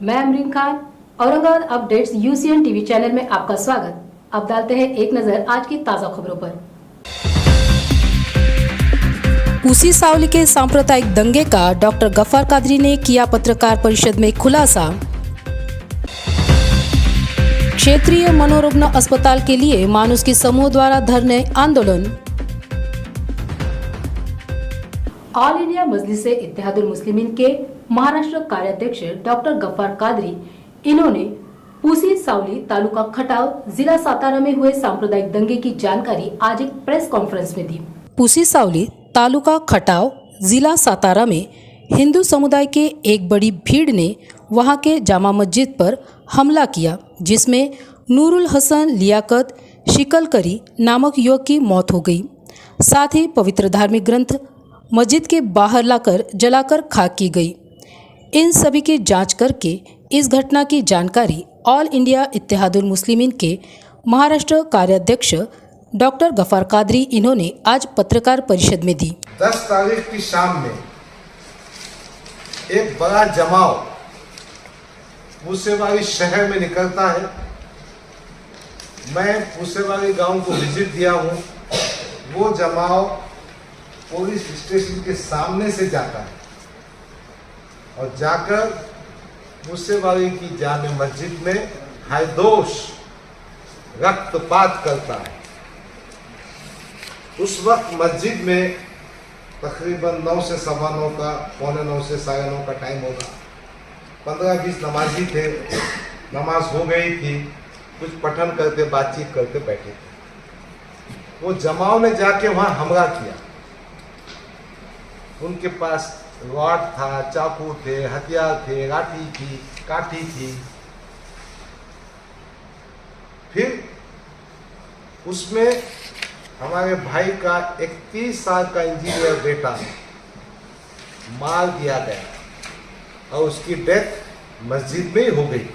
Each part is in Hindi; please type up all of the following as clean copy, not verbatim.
मैं Amreen Khan, Aurangabad updates UCN TV channel में आपका स्वागत। अब डालते हैं एक नजर आज की ताजा खबरों पर। पूसी सावली के सांप्रदायिक दंगे का डॉक्टर गफ्फार कादरी ने किया पत्रकार परिषद में खुलासा। क्षेत्रीय मनोरोग अस्पताल के लिए मानुषकी समूह द्वारा धरने आंदोलन। ऑल इंडिया मजलिस इत्तेहादुल मुस्लिमीन के महाराष्ट्र कार्याध्यक्ष डॉक्टर गफ्फार कादरी इन्होंने पूसी सावली तालुका खटाव जिला सातारा में हुए सांप्रदायिक दंगे की जानकारी आज एक प्रेस कॉन्फ्रेंस में दी। पूसी सावली तालुका खटाव जिला सातारा में हिंदू समुदाय के एक बड़ी भीड़ ने वहां के जामा मस्जिद पर हमला किया, जिसमें नूरुल हसन लियाकत शिकलकरी नामक युवक की मौत हो गई। साथ ही पवित्र धार्मिक ग्रंथ मस्जिद के बाहर लाकर जलाकर खाक की गई। इन सभी की जांच करके इस घटना की जानकारी ऑल इंडिया इत्तेहादुल मुस्लिमीन के महाराष्ट्र कार्याध्यक्ष डॉक्टर गफ्फार कादरी इन्होंने आज पत्रकार परिषद में दी। 10 तारीख की शाम में एक बड़ा जमाव पूसेवाली शहर में निकलता है। मैं पूसेवाली गांव को विजिट दिया हूं। वो जमाव पुलिस स्टेशन के सामने से जाता है और जाकर पूसेवाली की जामे मस्जिद में हायदोश रक्तपात करता है। उस वक्त मस्जिद में तकरीबन 9 से 9:15 का, पौने 9 से 9:30 का टाइम होगा। 15-20 नमाजी थे, नमाज हो गई थी, कुछ पठन करते बातचीत करते बैठे थे। वो जमाव ने जाके वहां हमला किया। उनके पास रॉड था, चाकू थे, हथियार थे, लाठी थी, काठी थी। फिर उसमें हमारे भाई का 31 साल का इंजीनियर बेटा मार दिया गया और उसकी डेथ मस्जिद में ही हो गई।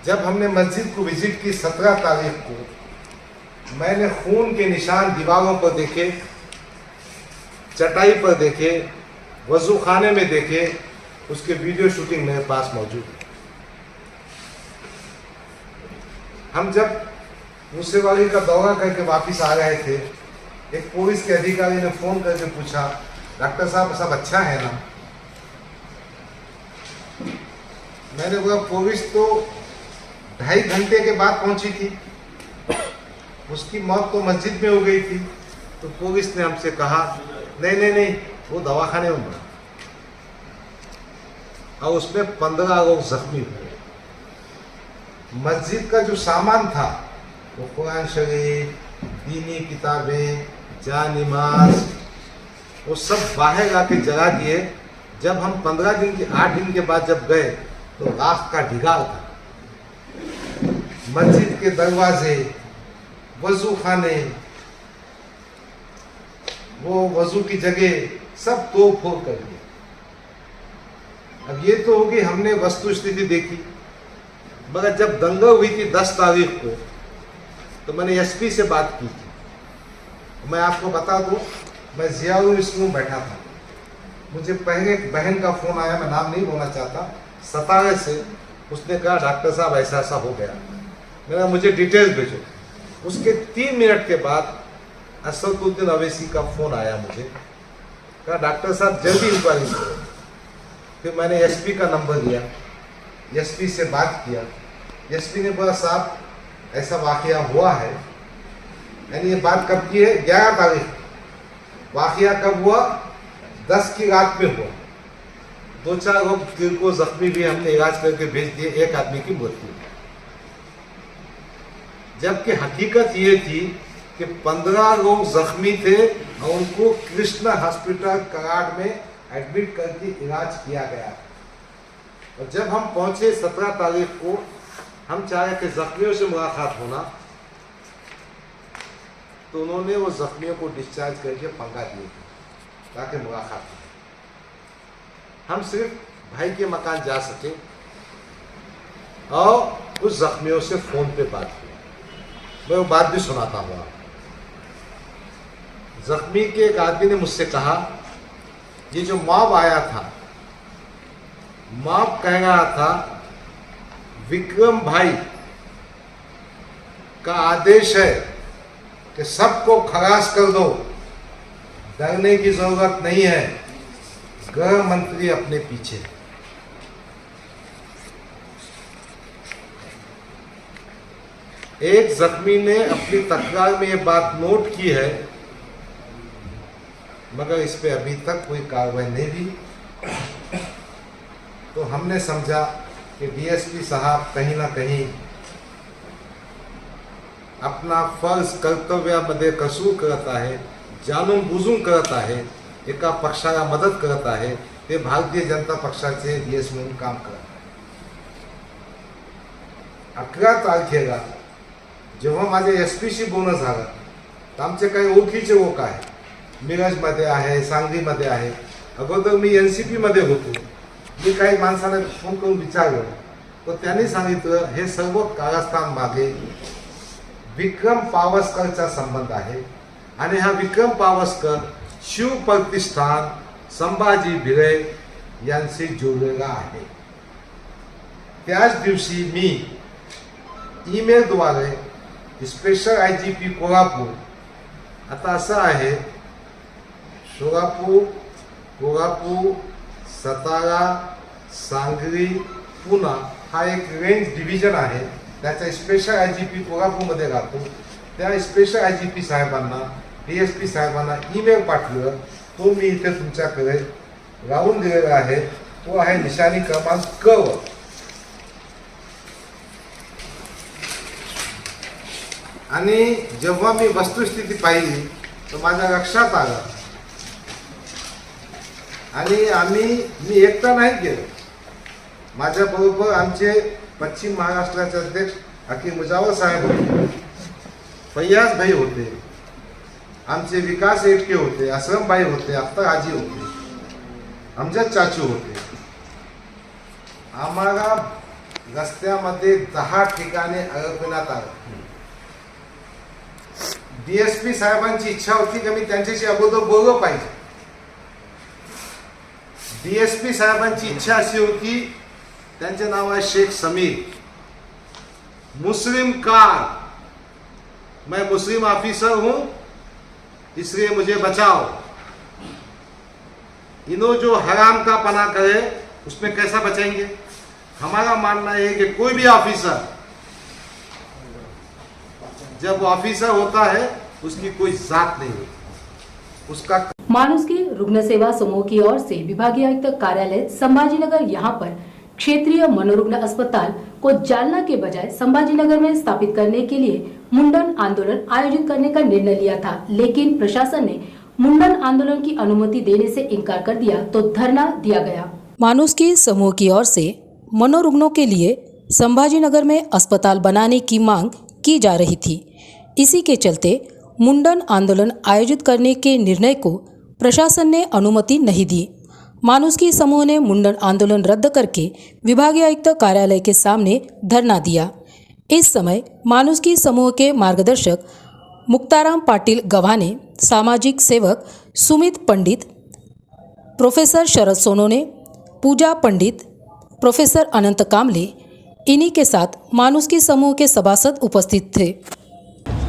जब हमने मस्जिद को विजिट की 17 तारीख को, मैंने खून के निशान दीवारों पर देखे, चटाई पर देखे, वजू खाने में देखे। उसके वीडियो शूटिंग मेरे पास मौजूद है। हम जब मूसेवाली का दौरा करके वापस आ रहे थे, एक पुलिस के अधिकारी ने फोन करके पूछा, डॉक्टर साहब सब अच्छा है ना? मैंने बोला पुलिस तो 2.5 घंटे के बाद पहुंची थी, उसकी मौत तो मस्जिद में हो गई थी। तो पुलिस ने हमसे कहा नहीं, वो दवाखाने में मरा और उसमें 15 लोग जख्मी हुए। मस्जिद का जो सामान था वो कुरान शरीफ, दीनी किताबें, नमाज, वो सब बाहर लाके जला दिए। जब हम 8 दिन के बाद जब गए तो राख का ढिगाल था। मस्जिद के दरवाजे, वजू खाने, वो वजू की जगह सब तोड़ फोड़ कर दिए। अब ये तो होगी हमने वस्तु स्थिति देखी, मगर जब दंगा हुई थी 10 तारीख को तो मैंने एसपी से बात की थी। मैं आपको बता दूं, मैं जियाउल स्कूल बैठा था। मुझे पहले एक बहन का फोन आया, मैं नाम नहीं बोलना चाहता, सतारा से। उसने कहा डॉक्टर साहब ऐसा ऐसा हो गया। मैंने मुझे डिटेल्स भेजो। उसके 3 मिनट के बाद असदुद्दीन अवैसी का फोन आया मुझे, कहा डॉक्टर साहब जल्दी इंक्वायरी करो। फिर मैंने एसपी का नंबर लिया, एसपी से बात किया। एसपी ने बोला साहब ऐसा वाकया हुआ है। यानी ये बात कब की है? 11 तारीख। वाकया कब हुआ? 10 की रात में हुआ। 2-4 लोग दिल को जख्मी भी हमने इलाज करके भेज दिए, एक आदमी की मृत्यु। जबकि हकीकत ये थी कि 15 लोग जख्मी थे और उनको कृष्णा हॉस्पिटल कराड़ में एडमिट करके इलाज किया गया। और जब हम पहुंचे 17 तारीख को, हम चाहे कि जख्मियों से मुलाकात होना, तो उन्होंने वो जख्मियों को डिस्चार्ज करके पंगा दिए ताकि मुलाकात हो। हम सिर्फ भाई के मकान जा सके और उस जख्मियों से फोन पे बात की। मैं वो बात भी सुनाता हूँ। जख्मी के एक आदमी ने मुझसे कहा, ये जो मॉब आया था मॉब कह रहा था विक्रम भाई का आदेश है कि सबको खलास कर दो, डरने की जरूरत नहीं है, गृह मंत्री अपने पीछे। एक जख्मी ने अपनी तकरार में ये बात नोट की है, मगर इस पे अभी तक कोई कार्रवाई नहीं हुई। तो हमने समझा कि डीएसपी साहब कहीं ना कहीं अपना फर्ज कर्तव्यामध्ये कसूर करत आहे, जाणून बुजून करत आहे, एका पक्षाला मदत करत आहे, ते भारतीय जनता पक्षाचे डीएसपी म्हणून काम करत आहे। 11 तारखेला जेव्हा माझ्या एसपीशी बोलणं झालं तर आमचे काही ओळखीचे लोक आहे, मिरजमध्ये आहे, सांगलीमध्ये आहे। अगोदर मी एनसीपी मध्ये होतो, मी काही माणसाला फोन करून विचारलं तर त्यांनी सांगितलं हे सर्व कारस्थान मागे विक्रम पावसकरचा संबंध आहे आणि हा विक्रम पावसकर शिव प्रतिष्ठान संभाजी भिरे यांशी जोडलेला आहे। त्याच दिवशी मी ईमेलद्वारे स्पेशल आयजीपी कोल्हापूर, आता असं आहे कोल्हापूर, सातारा, सांगली, पुणा हा एक रेंज डिव्हिजन आहे, त्याचा स्पेशल आयजीपी कोल्हापूरमध्ये राहतो। त्या स्पेशल आयजीपी साहेबांना, डीएसपी साहेबांना ईमेल पाठवलं, तो मी इथे तुमच्याकडे लावून दिलेला आहे। तो आहे निशाणी क्रमांक क। आणि जेव्हा मी वस्तुस्थिती पाहिली तर माझ्या लक्षात आलं आणि मी एकटा नाही गेलो, माझ्याबरोबर आमचे पश्चिम महाराष्ट्राचे अध्यक्ष हकीम मुजावर साहेब होते, फैयाज भाई होते, आमचे विकास एटके होते, असलम भाई होते, अख्तर हाजी होते, अमजद चाचू होते। आम्हाला रस्त्यामध्ये 10 ठिकाणी अडकवण्यात आलं। डीएसपी साहेबांची इच्छा होती की मी त्यांच्याशी अगोदर बोललो पाहिजे। डीएसपी साहेबांची इच्छा अशी होती, त्यांचे नाव आहे शेख समीर, मुस्लिम कार्ड, मैं मुस्लिम ऑफिसर हूं इसलिए मुझे बचाओ। इन्हों जो हराम का पना करे उसमें कैसा बचेंगे। हमारा मानना है कि कोई भी ऑफिसर जब ऑफिसर होता है उसकी कोई जात नहीं होती, उसका। मानुषकी रुग्ण सेवा समूह की ओर से विभागीय आयुक्त कार्यालय संभाजीनगर यहाँ पर क्षेत्रीय मनोरुग्ण अस्पताल को जालना के बजाय संभाजीनगर में स्थापित करने के लिए मुंडन आंदोलन आयोजित करने का निर्णय लिया था, लेकिन प्रशासन ने मुंडन आंदोलन की अनुमति देने से इनकार कर दिया तो धरना दिया गया। मानुषकी समूह की ओर से मनोरुग्णों के लिए संभाजीनगर में अस्पताल बनाने की मांग की जा रही थी। इसी के चलते मुंडन आंदोलन आयोजित करने के निर्णय को प्रशासन ने अनुमति नहीं दी। मानुषकी समूह ने मुंडन आंदोलन रद्द करके विभागीय आयुक्त कार्यालय के सामने धरना दिया। इस समय मानुषकी समूह के मार्गदर्शक मुक्ताराम पाटिल गव्हाणे, सामाजिक सेवक सुमित पंडित, प्रोफेसर शरद सोनोने, पूजा पंडित, प्रोफेसर अनंत कामले, इन्हीं के साथ मानुषकी समूह के सभासद उपस्थित थे।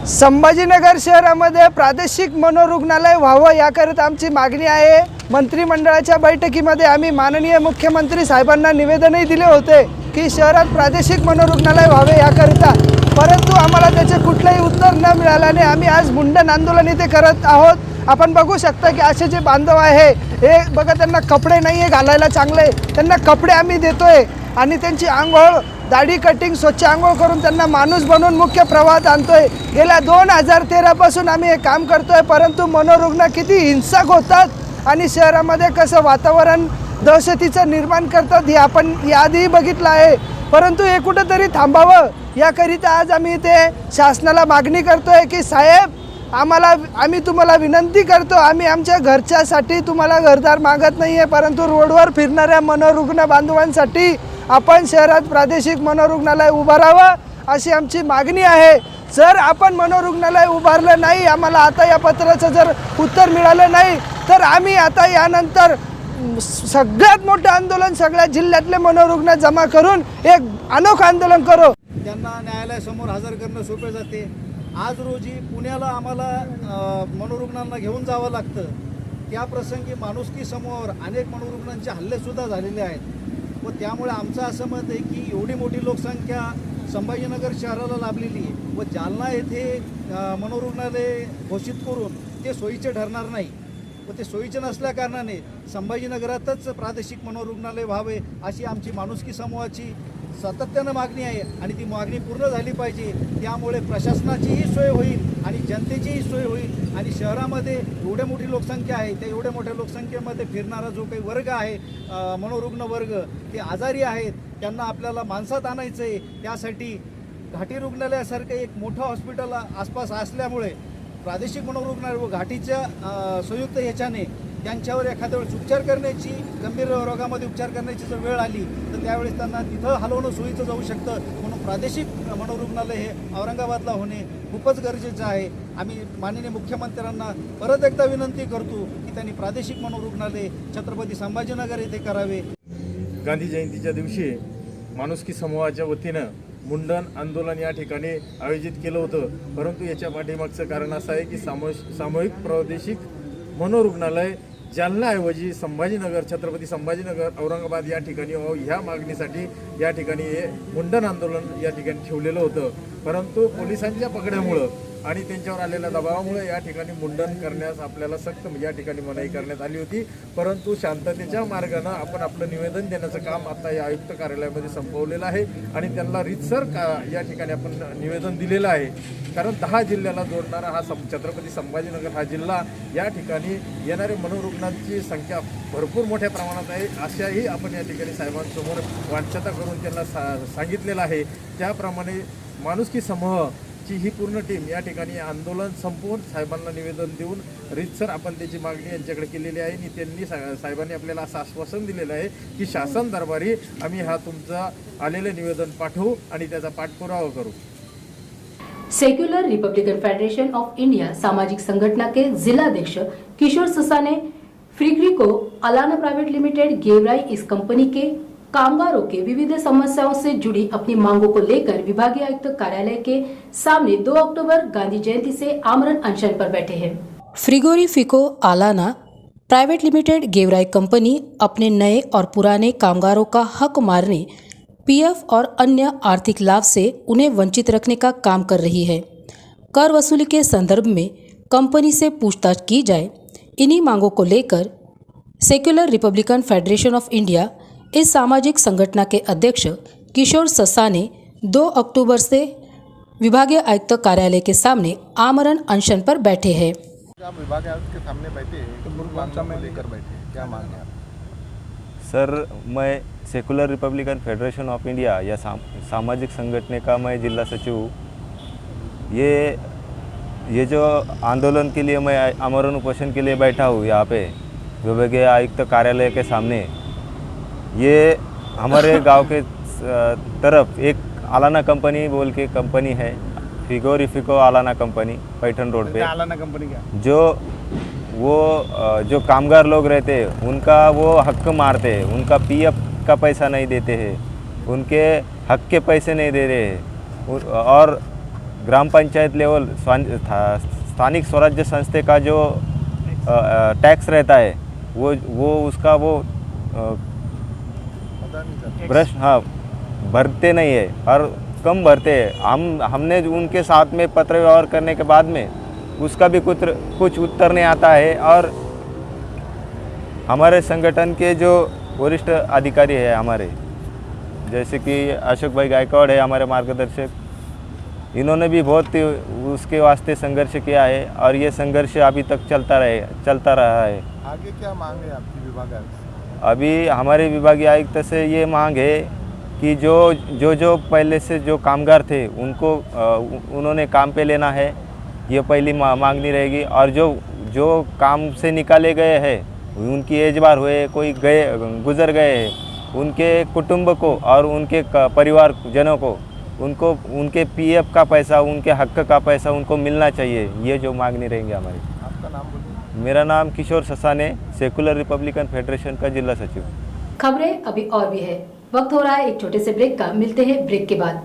संभाजीनगर शहरामध्ये प्रादेशिक मनोरुग्णालय व्हावं याकरिता आमची मागणी आहे। मंत्रिमंडळाच्या बैठकीमध्ये आम्ही माननीय मुख्यमंत्री साहेबांना निवेदनही दिले होते की शहरात प्रादेशिक मनोरुग्णालय व्हावे याकरिता, परंतु आम्हाला त्याचे कुठलेही उत्तर न मिळाल्याने आम्ही आज मुंडन आंदोलन इथे करत आहोत। आपण बघू शकता की असे जे बांधव आहे हे बघा, त्यांना कपडे नाही आहे घालायला चांगले, त्यांना कपडे आम्ही देतोय आणि त्यांची आंघोळ, दाढी कटिंग, स्वच्छ आंघोळ करून त्यांना माणूस बनवून मुख्य प्रवाहात आणतोय। गेल्या 2013 पासून आम्ही हे काम करतोय, परंतु मनोरुग्ण किती हिंसक होतात आणि शहरामध्ये कसं वातावरण दहशतीचं निर्माण करतात हे आपण याआधी बघितलं आहे। परंतु हे कुठेतरी थांबावं याकरिता आज आम्ही इथे शासनाला मागणी करतोय की साहेब, आम्ही तुम्हाला विनंती करतो, आम्ही आमच्या घरच्यासाठी तुम्हाला घरदार मागत नाही आहे, परंतु रोडवर फिरणाऱ्या मनोरुग्ण बांधवांसाठी आपण शहरात प्रादेशिक मनोरुग्णालय उभारावं अशी आमची मागणी आहे। जर आपण मनोरुग्णालय उभारलं नाही, आम्हाला आता या पत्राचं जर उत्तर मिळालं नाही तर आम्ही आता यानंतर सगळ्यात मोठं आंदोलन सगळ्या जिल्ह्यातले मनोरुग्ण जमा करून एक अनोखं आंदोलन करू. त्यांना न्यायालयासमोर हजर करणं सोपे जाते. आज रोजी पुण्याला आम्हाला मनोरुग्णांना घेऊन जावं लागतं. त्या प्रसंगी माणुसकी समोर अनेक मनोरुग्णांचे हल्लेसुद्धा झालेले आहेत व त्यामुळे आमचं असं मत आहे की एवढी मोठी लोकसंख्या संभाजीनगर शहराला लाभलेली आहे व जालना येथे मनोरुग्णालय घोषित करून ते सोयीचे ठरणार नाही व ते सोयीचे नसल्याकारणाने संभाजीनगरातच प्रादेशिक मनोरुग्णालय व्हावे अशी आमची माणुसकी समूहाची सातत्यानं मागणी आहे आणि ती मागणी पूर्ण झाली पाहिजे. त्यामुळे प्रशासनाचीही सोय होईल आणि जनतेचीही सोय होईल आणि शहरामध्ये एवढ्या मोठी लोकसंख्या आहे त्या एवढ्या मोठ्या लोकसंख्येमध्ये फिरणारा जो काही वर्ग आहे मनोरुग्ण वर्ग ते आजारी आहेत त्यांना आपल्याला माणसात आणायचं आहे. त्यासाठी घाटी रुग्णालयासारखं एक मोठं हॉस्पिटल आसपास असल्यामुळे प्रादेशिक मनोरुग्णालय व घाटीच्या संयुक्त ह्याच्याने त्यांच्यावर एखाद्या वेळेस उपचार करण्याची गंभीर रोगामध्ये उपचार करण्याची जर वेळ आली तर त्यावेळेस त्यांना तिथं हलवणं सोयीचं जाऊ शकतं. म्हणून प्रादेशिक मनोरुग्णालय हे औरंगाबादला होणे खूपच गरजेचं आहे. आम्ही माननीय मुख्यमंत्र्यांना परत एकदा विनंती करतो की त्यांनी प्रादेशिक मनोरुग्णालय छत्रपती संभाजीनगर येथे करावे. गांधी जयंतीच्या दिवशी माणुसकी समूहाच्या वतीनं मुंडन आंदोलन या ठिकाणी आयोजित केलं होतं. परंतु याच्या पाठीमागचं कारण असं आहे की सामूहिक प्रादेशिक मनोरुग्णालय जालनाऐवजी संभाजीनगर छत्रपती संभाजीनगर औरंगाबाद या ठिकाणी ह्या मागणीसाठी या ठिकाणी हे मुंडन आंदोलन या ठिकाणी ठेवलेलं होतं. परंतु पोलिसांच्या पकड्यामुळं आणि त्यांच्यावर आलेल्या दबावामुळे या ठिकाणी मुंडन करण्यास आपल्याला सक्त या ठिकाणी मनाई करण्यात आली होती. परंतु शांततेच्या मार्गानं आपण आपलं निवेदन देण्याचं काम आता या आयुक्त कार्यालयामध्ये संपवलेलं आहे आणि त्यांना रीतसर या ठिकाणी आपण निवेदन दिलेलं आहे. कारण 10 जिल्ह्याला जोडणारा हा छत्रपती संभाजीनगर हा जिल्हा या ठिकाणी येणारे मनोरुग्णांची संख्या भरपूर मोठ्या प्रमाणात आहे अशाही आपण या ठिकाणी साहेबांसमोर वाच्यता करून त्यांना सांगितलेलं आहे. त्याप्रमाणे माणुसकी समूहाची ही पूर्ण टीम या ठिकाणी आंदोलन संपवून साहेबांना निवेदन देऊन रीतसर आपण त्याची मागणी यांच्याकडे केलेली आहे आणि त्यांनी साहेबांनी आपल्याला असं आश्वासन दिलेलं आहे की शासन दरबारी आम्ही हा तुमचा आलेलं निवेदन पाठवू आणि त्याचा पाठपुरावा करू. Secular Republican federation of India सामाजिक संगठना के जिलाध्यक्ष किशोर ससा ने फ्रीग्री को अलाना प्राइवेट लिमिटेड गेवराई इस कंपनी के कामगारों के विविध समस्याओं से जुड़ी अपनी मांगों को लेकर विभागीय आयुक्त कार्यालय के सामने 2 अक्टूबर गांधी जयंती से आमरण अनशन पर बैठे हैं. Frigorifico Allana private limited Gevrai company अपने नए और पुराने कामगारों का हक मारने, पीएफ और अन्य आर्थिक लाभ से उन्हें वंचित रखने का काम कर रही है. कर वसूली के संदर्भ में कंपनी से पूछताछ की जाए. इन्हीं मांगों को लेकर secular Republican federation of India इस सामाजिक संगठन के अध्यक्ष किशोर ससा ने 2 अक्टूबर से विभागीय आयुक्त कार्यालय के सामने आमरण अनशन पर बैठे हैं. आप विभागीय आयुक्त के सामने बैठे तो मांगों को लेकर बैठे, क्या मांग है आप? सर, मैं secular Republican federation of India या सामाजिक संगठन का मैं जिला सचिव हूँ. ये जो आंदोलन के लिए मैं आमरण उपोषण के लिए बैठा हूँ यहाँ पे विभागीय आयुक्त कार्यालय के सामने, ये हमारे गांव के तरफ एक अलाना कंपनी बोल के कंपनी है, फ्रिगोरिफिको अलाना कंपनी पैठन रोड पे. अलाना कंपनी क्या? जो कामगार लोग रहते हैं उनका वो हक मारते हैं, उनका पीएफ का पैसा नहीं देते हैं, उनके हक के पैसे नहीं दे रहे हैं और ग्राम पंचायत लेवल स्थानिक स्वराज्य संस्था का जो टैक्स रहता है वो उसका वो भ्रष्ट भरते नहीं है और कम भरते हैं. हमने उनके साथ में पत्र व्यवहार करने के बाद में उसका भी कुछ उत्तर नहीं आता है और हमारे संगठन के जो वरिष्ठ अधिकारी है हमारे, जैसे कि अशोक भाई गायकवाड़ है हमारे मार्गदर्शक, इन्होंने भी बहुत उसके वास्ते संघर्ष किया है और ये संघर्ष अभी तक चलता रहा है. आगे क्या मांग है आपकी विभाग आयुक्त? अभी हमारे विभागीय आयुक्त से ये मांग है कि जो पहले से जो कामगार थे उनको उन्होंने काम पे लेना है, ये पहली मांगनी रहेगी. और जो काम से निकाले गए हैं उनकी एज बार हुए, कोई गुजर गए हैं, उनके कुटुंब को और उनके परिवार जनों को उनके पीएफ का पैसा, उनके हक का पैसा उनको मिलना चाहिए. ये जो मांगनी रहेंगी हमारी. आपका नाम बोलिए. मेरा नाम किशोर ससा ने सेकुलर रिपब्लिकन फेडरेशन का जिला सचिव। खबरें अभी और भी है, वक्त हो रहा है एक छोटे से ब्रेक का। मिलते हैं ब्रेक के बाद।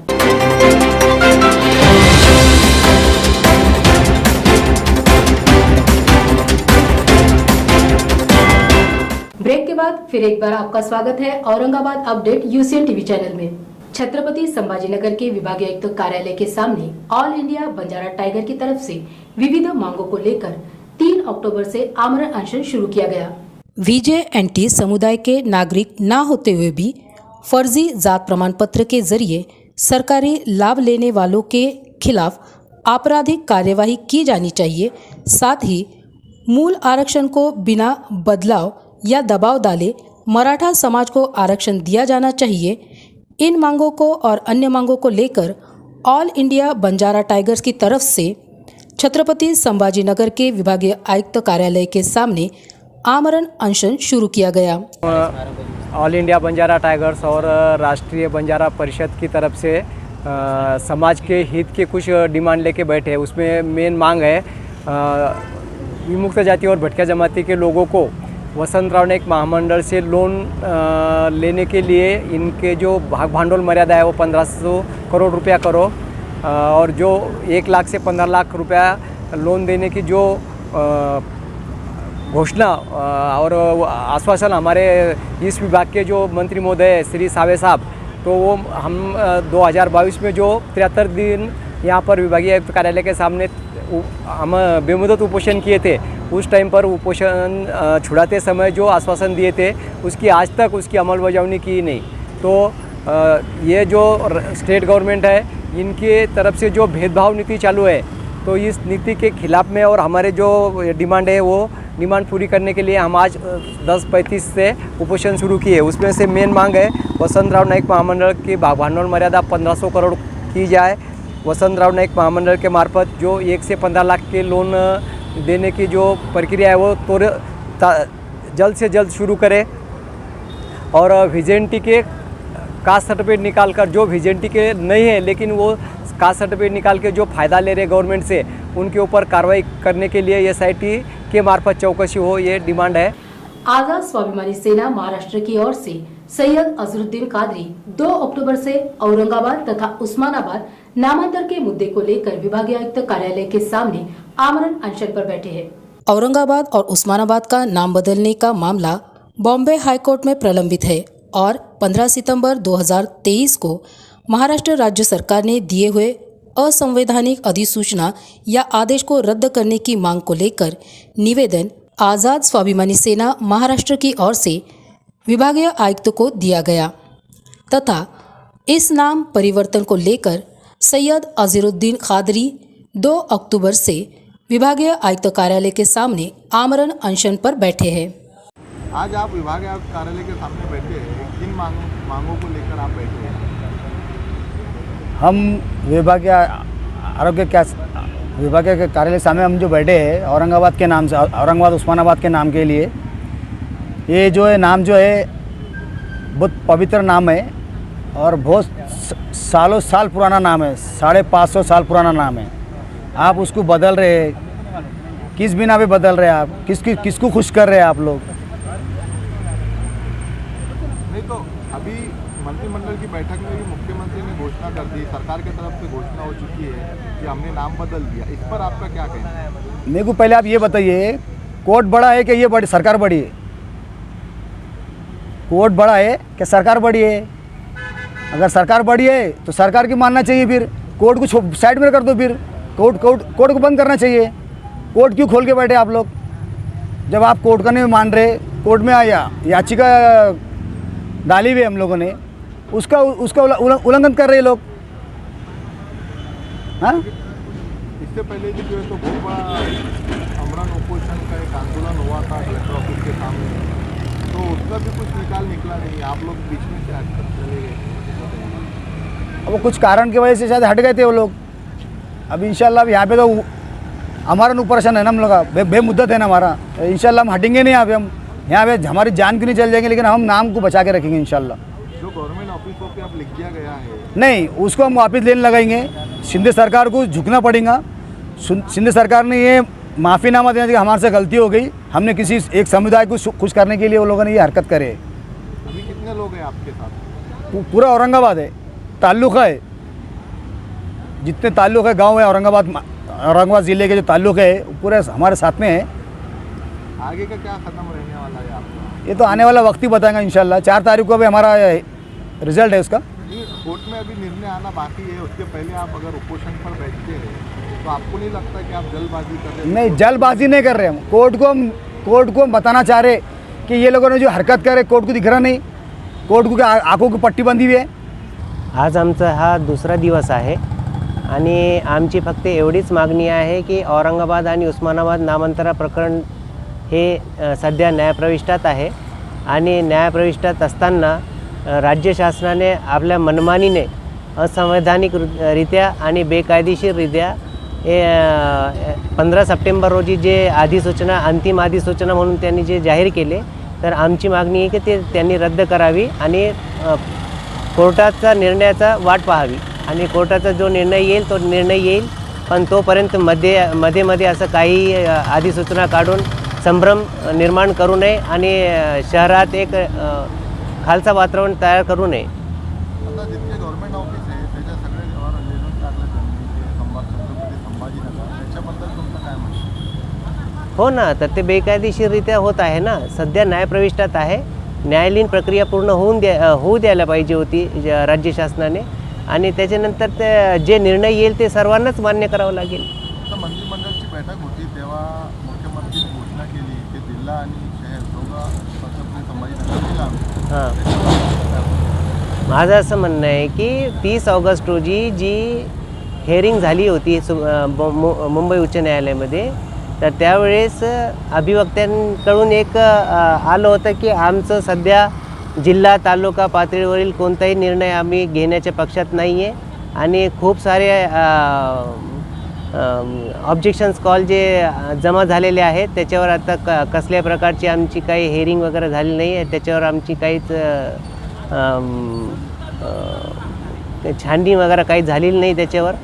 ब्रेक के बाद फिर एक बार आपका स्वागत है Aurangabad update UCN TV channel में। छत्रपति संभाजीनगर के विभागीय आयुक्त कार्यालय के सामने ऑल इंडिया बंजारा टाइगर की तरफ से विविध मांगों को लेकर 3 अक्टूबर से आमरण अनशन शुरू किया गया। VJNT समुदाय के नागरिक न होते हुए भी फर्जी जात प्रमाण पत्र के जरिए सरकारी लाभ लेने वालों के खिलाफ आपराधिक कार्यवाही की जानी चाहिए। साथ ही मूल आरक्षण को बिना बदलाव या दबाव डाले मराठा समाज को आरक्षण दिया जाना चाहिए। इन मांगों को और अन्य मांगों को लेकर ऑल इंडिया बंजारा टाइगर्स की तरफ से छत्रपति संभाजीनगर के विभागीय आयुक्त कार्यालय के सामने आमरण अनशन शुरू किया गया। ऑल इंडिया बंजारा टाइगर्स और राष्ट्रीय बंजारा परिषद की तरफ से समाज के हित के कुछ डिमांड लेके बैठे हैं। उसमें मेन मांग है विमुक्त जाति और भटक्या जमाती के लोगों को वसंतराव नाईक महामंडल से लोन लेने के लिए इनके जो भाग भांडवल मर्यादा है वो 1500 करोड़ रुपया करो, और जो 1 लाख से 15 लाख रुपया लोन देने की जो घोषणा और आश्वासन हमारे इस विभाग के जो मंत्री महोदय श्री सावे साहब, तो वो हम 2022 में जो 73 दिन यहाँ पर विभागीय आयुक्त कार्यालय के सामने हम बेमुदत उपोषण किए थे। उस टाइम पर उपोषण छुड़ाते समय जो आश्वासन दिए थे उसकी आज तक उसकी अमलबजावनी की नहीं। तो ये जो स्टेट गवर्नमेंट है इनके तरफ से जो भेदभाव नीति चालू है, तो इस नीति के खिलाफ में और हमारे जो डिमांड है वो डिमांड पूरी करने के लिए हम आज 10:35 से उपोषण शुरू किए। उसमें से मेन मांग है वसंतराव नाईक महामंडल की भागभांडवल मर्यादा 1500 करोड़ की जाए। वसंतराव नाईक महामंडल के मार्फत जो 1 से 15 लाख के लोन देने की जो प्रक्रिया है वो जल्द से जल्द शुरू करें, और VJNT के कास्ट सर्टिफिकेट निकाल कर, जो VJNT के नहीं है लेकिन वो कास्ट सर्टिफिकेट निकाल के जो फ़ायदा ले रहे गवर्नमेंट से, उनके ऊपर कार्रवाई करने के लिए SIT के मार्फत चौकसी हो, ये डिमांड है। आजाद स्वाभिमानी सेना महाराष्ट्र की ओर से सैयद अजरुद्दीन कादरी 2 अक्टूबर से औरंगाबाद तथा उस्मानाबाद नामांतर के मुद्दे को लेकर विभागीय आयुक्त कार्यालय के सामने आमरण अनशन पर बैठे हैं। औरंगाबाद और उस्मानाबाद का नाम बदलने का मामला बॉम्बे हाईकोर्ट में प्रलंबित है और 15 सितंबर 2023 को महाराष्ट्र राज्य सरकार ने दिए हुए असंवैधानिक अधिसूचना या आदेश को रद्द करने की मांग को लेकर निवेदन आजाद स्वाभिमानी सेना महाराष्ट्र की ओर से विभागीय आयुक्त को दिया गया तथा इस नाम परिवर्तन को लेकर सैयद अजरुद्दीन कादरी 2 अक्टूबर से विभागीय आयुक्त कार्यालय के सामने आमरण अनशन पर बैठे हैं। आज आप विभागीय आयुक्त कार्यालय के सामने बैठे हैं, किन मांगों को लेकर आप बैठे हैं? हम विभागीय आरोग्य विभागीय के कार्यालय सामने हम जो बैठे हैं औरंगाबाद के नाम से, औरंगाबाद उस्मानाबाद के नाम के लिए, ये जो है नाम जो है बहुत पवित्र नाम है और बहुत सालों साल पुराना नाम है, 550 साल पुराना नाम है। आप उसको बदल रहे हैं, किस बिना पे बदल रहे हैं आप? किसको खुश कर रहे हैं आप लोग? नहीं तो अभी मंत्रिमंडल की बैठक में भी मुख्यमंत्री ने घोषणा कर दी, सरकार की तरफ से घोषणा हो चुकी है कि हमने नाम बदल दिया। इस पर आपका क्या कहना है? मेरे को पहले आप ये बताइए, कोर्ट बड़ा है कि ये बड़ी सरकार बड़ी है? कोर्ट बड़ा है कि सरकार बड़ी है? अगर सरकार बड़ी है तो सरकार की मानना चाहिए, फिर कोर्ट को साइड में कर दो, फिर कोर्ट को बंद करना चाहिए। कोर्ट क्यों खोल के बैठे आप लोग? जब आप कोर्ट का नहीं मान रहे, कोर्ट में आया याचिका डाली हुई हम लोगों ने, उसका उल्लंघन कर रहे लोग। हाँ, इससे पहले भी जो है तो बहुत बड़ा आमरण उपोषण का एक आंदोलन हुआ था कलेक्टर ऑफिस के सामने, तो उसका भी कुछ निकला नहीं, आप लोग बीच में से हटकर चले गए। अब वो कुछ कारण की वजह से शायद हट गए थे वो लोग। अब इंशाल्लाह यहाँ पे तो हमारा ऑपरेशन है ना, हम लोग बेमुद्दत है ना हमारा, इंशाल्लाह हम हटेंगे नहीं। हम यहाँ पे हमारी जान क्यों नहीं चल जाएंगे, लेकिन हम नाम को बचा के रखेंगे इंशाल्लाह। जो गवर्नमेंट ऑफिस पे आप लिख दिया गया है, नहीं, उसको हम वापस लेने लगाएंगे। शिंदे सरकार को झुकना पड़ेगा। शिंदे सरकार ने ये माफ़ीनामा देना चाहिए, हमारे से गलती हो गई, हमने किसी एक समुदाय को खुश करने के लिए वो लोगों ने ये हरकत करे। अभी कितने लोग हैं आपके साथ? पूरा औरंगाबाद है, ताल्लुका है, जितने ताल्लुक है गांव है औरंगाबाद ज़िले के जो ताल्लुक है पूरे हमारे साथ में है। आगे का क्या ख़त्म रहने वाला है आपका? ये तो आने वाला वक्त ही बताएगा इंशाल्लाह। 4 तारीख को अभी हमारा रिजल्ट है उसका। ये कोर्ट में अभी निर्णय आना बाकी है, उसके पहले आप अगर उपोषण पर बैठते हैं तो आपको नहीं लगता कि आप जल्दबाजी कर रहे हैं? नहीं, जल्दबाजी नहीं कर रहे हम। कोर्ट को हम बताना चाह रहे कि ये लोगों ने जो हरकत करे कोर्ट को दिख रहा नहीं, कोर्ट को आंखों की पट्टी बंदी हुई है। आज आमचा हा दुसरा दिवस आहे आणि आमची फक्त एवढीच मागणी आहे की औरंगाबाद आणि उस्मानाबाद नामांतर प्रकरण हे सध्या न्यायप्रविष्टात आहे आणि न्यायप्रविष्टात असताना राज्य शासनाने आपल्या मनमानीने असंवैधानिकरित्या आणि बेकायदेशीररित्या 15 सप्टेंबर रोजी जे अधिसूचना अंतिम अधिसूचना म्हणून त्यांनी जे जाहीर केले, तर आमची मागणी आहे की ते त्यांनी रद्द करावी आणि कोर्टाचा निर्णयाचा वाट पाहावी आणि कोर्टाचा जो निर्णय येईल तो निर्णय येईल, पण तोपर्यंत मध्ये असं काही अधिसूचना काढून संभ्रम निर्माण करू नये आणि शहरात एक खालचं वातावरण तयार करू नये। आता जितके गव्हर्नमेंट ऑफिस आहे त्याच्या सगळे व्यवहार लिहून टाकले त्यांनी, संभाजीनगर, त्याच्याबद्दल तुमचं काय म्हणणं? हो ना, तर ते बेकायदेशीररित्या होत आहे ना, सध्या न्यायप्रविष्टात आहे। न्यायालयीन प्रक्रिया पूर्ण होऊ द्यायला पाहिजे होती राज्य शासनाने आणि त्याच्यानंतर ते जे निर्णय येईल ते सर्वांनाच मान्य करावं लागेल। आता मंत्रिमंडळाची बैठक होती तेव्हा मुख्यमंत्र्यांनी घोषणा केली की जिल्हा आणि शहर दोघं संभाजीनगर जिल्हा माझं असं म्हणणं आहे की 30 ऑगस्ट रोजी जी हेअरिंग झाली होती मुंबई उच्च न्यायालयामध्ये, तर त्यावेळेस अभिवक्त्यांकडून एक आलं होतं की आमचं सध्या जिल्हा तालुका पातळीवरील कोणताही निर्णय आम्ही घेण्याच्या पक्षात नाही आहे आणि खूप सारे ऑब्जेक्शन्स कॉल जे जमा झालेले आहेत त्याच्यावर आता कसल्या प्रकारची आमची काही हेअरिंग वगैरे झाली नाही आहे, त्याच्यावर आमची काहीच छाननी वगैरे काही झालेली नाही त्याच्यावर,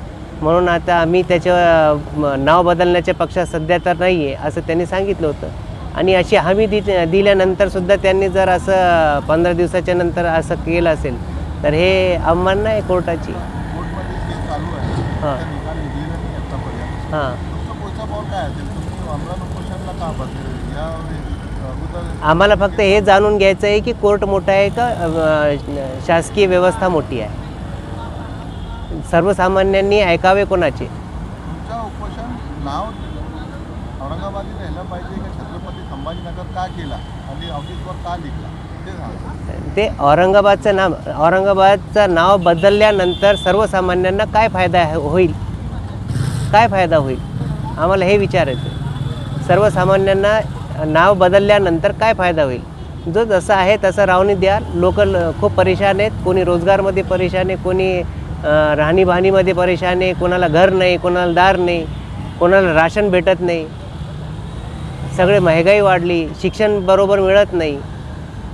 म्हणून आता आम्ही त्याच्या नाव बदलण्याच्या पक्षात सध्या तर नाही आहे असं त्यांनी सांगितलं होतं। आणि अशी हमी दिल्यानंतरसुद्धा त्यांनी जर असं 15 दिवसाच्या नंतर असं केलं असेल तर हे अवमानना आहे कोर्टाची। कोर्टमध्ये केस चालू आहे, हां निकाल निघलेला नाही आतापर्यंत। हां, तुमचं पुढचं पाऊल काय असेल? तुम्ही आमरण उपोषणला का बसेल? या अगोदर आम्हाला फक्त हे जाणून घ्यायचं आहे की कोर्ट मोठा आहे का शासकीय व्यवस्था मोठी आहे, सर्वसामान्यांनी ऐकावे कोणाचे? तुमचं उपोषण नाव औरंगाबादी राहिलं पाहिजे का छत्रपती संभाजीनगर का केला आणि ऑफिसवर का लिहिला ते सांगा। ते औरंगाबादचं नाव बदलल्यानंतर सर्वसामान्यांना काय फायदा होईल, काय फायदा होईल आम्हाला हे विचारायचं। सर्वसामान्यांना नाव बदलल्यानंतर काय फायदा होईल? जो जसं आहे तसं राहून द्या। लोक खूप परेशान आहेत, कोणी रोजगारमध्ये परेशान आहे, कोणी राहणीबाणीमध्ये परेशान आहे, कोणाला घर नाही, कोणाला दार नाही, कोणाला राशन भेटत नाही, सगळे महागाई वाढली, शिक्षण बरोबर मिळत नाही,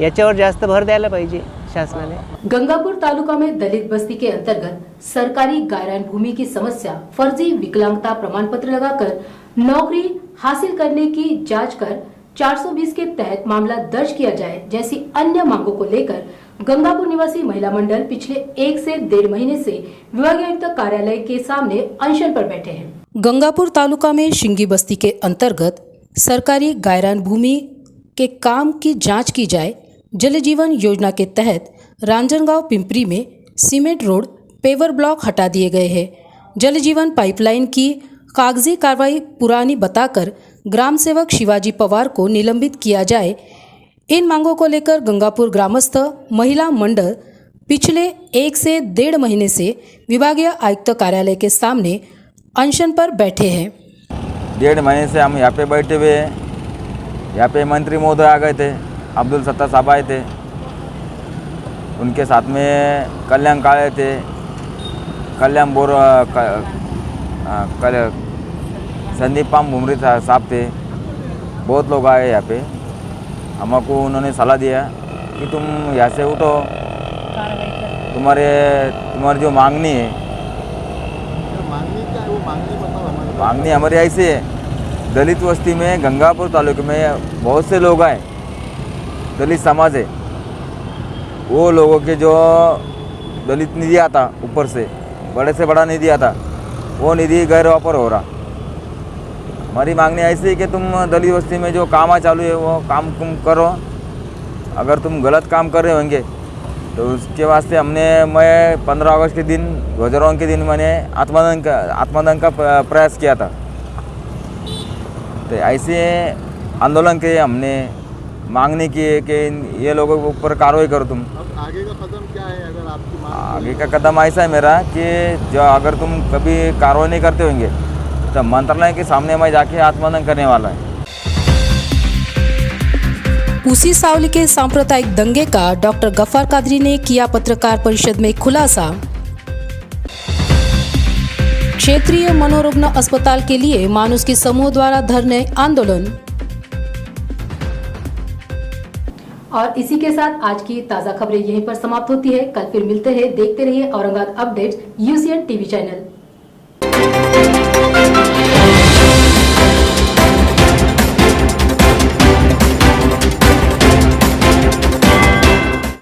याच्यावर जास्त भर द्यायला पाहिजे शासनाने। गंगापुर तालुका में दलित बस्ती के अंतर्गत सरकारी गायरान भूमि की समस्या फर्जी विकलांगता प्रमाण पत्र लगाकर नौकरी हासिल करने की जांच कर 420 के तहत मामला दर्ज किया जाए जैसी अन्य मांगों को लेकर गंगापुर निवासी महिला मंडल पिछले 1 से 1.5 महीने से विभागीय आयुक्त कार्यालय के सामने अनशन पर बैठे हैं। गंगापुर तालुका में शिंगी बस्ती के अंतर्गत सरकारी गायरान भूमि के काम की जांच की जाए। जल जीवन योजना के तहत रांजनगांव पिंपरी में सीमेंट रोड पेवर ब्लॉक हटा दिए गए हैं। जल जीवन पाइपलाइन की कागजी कार्रवाई पुरानी बताकर ग्राम सेवक शिवाजी पवार को निलंबित किया जाए। इन मांगों को लेकर गंगापुर ग्रामस्थ महिला मंडल पिछले 1 से 1.5 महीने से विभागीय आयुक्त कार्यालय के सामने अनशन पर बैठे हैं। 1.5 महीने से हम यहाँ पे बैठे हुए हैं। यहाँ पे मंत्री महोदय आ गए थे, अब्दुल सत्तार साहब आए थे, उनके साथ में कल्याण काले थे, कल्याण संदीप पाम भुमरी साहब थे, बहुत लोग आए यहाँ पे। हमको उन्होंने सलाह दिया कि तुम यहाँ से उठो, तुम्हारी जो मांगनी है, मांगनी क्या है वो मांगनी बताओ हमारे। मांगनी हमारी ऐसी है दलित वस्ती में गंगापुर तालुके में बहुत से लोग आए, दलित समाज है, वो लोगों के जो दलित निधि आता ऊपर से बड़ा निधि आता, वो निधि गैर वापर हो रहा। हमारी मांगनी ऐसी है कि तुम दलित बस्ती में जो काम चालू है वो काम तुम करो। अगर तुम गलत काम कर रहे होंगे तो उसके वास्ते मैं 15 अगस्त के दिन ध्वजारोहण के दिन मैंने आत्मदान का प्रयास किया था। तो ऐसे आंदोलन के हमने मांगने की है कि ये लोगों के ऊपर कार्रवाई करो तुम। अब आगे का कदम क्या है अगर आपकी मांग? आगे का कदम ऐसा है मेरा कि जो अगर तुम कभी कार्रवाई नहीं करते होंगे तो मंत्रालय के सामने मैं जाके आत्मदान करने वाला है। पूसी सावली के सांप्रदायिक दंगे का डॉक्टर गफ्फार कादरी ने किया पत्रकार परिषद में खुलासा। क्षेत्रीय मनोरुग्ण अस्पताल के लिए मानुषकी समूह द्वारा धरने आंदोलन। और इसी के साथ आज की ताजा खबरें यहीं पर समाप्त होती है। कल फिर मिलते हैं। देखते रहिए Aurangabad updates UCN TV channel.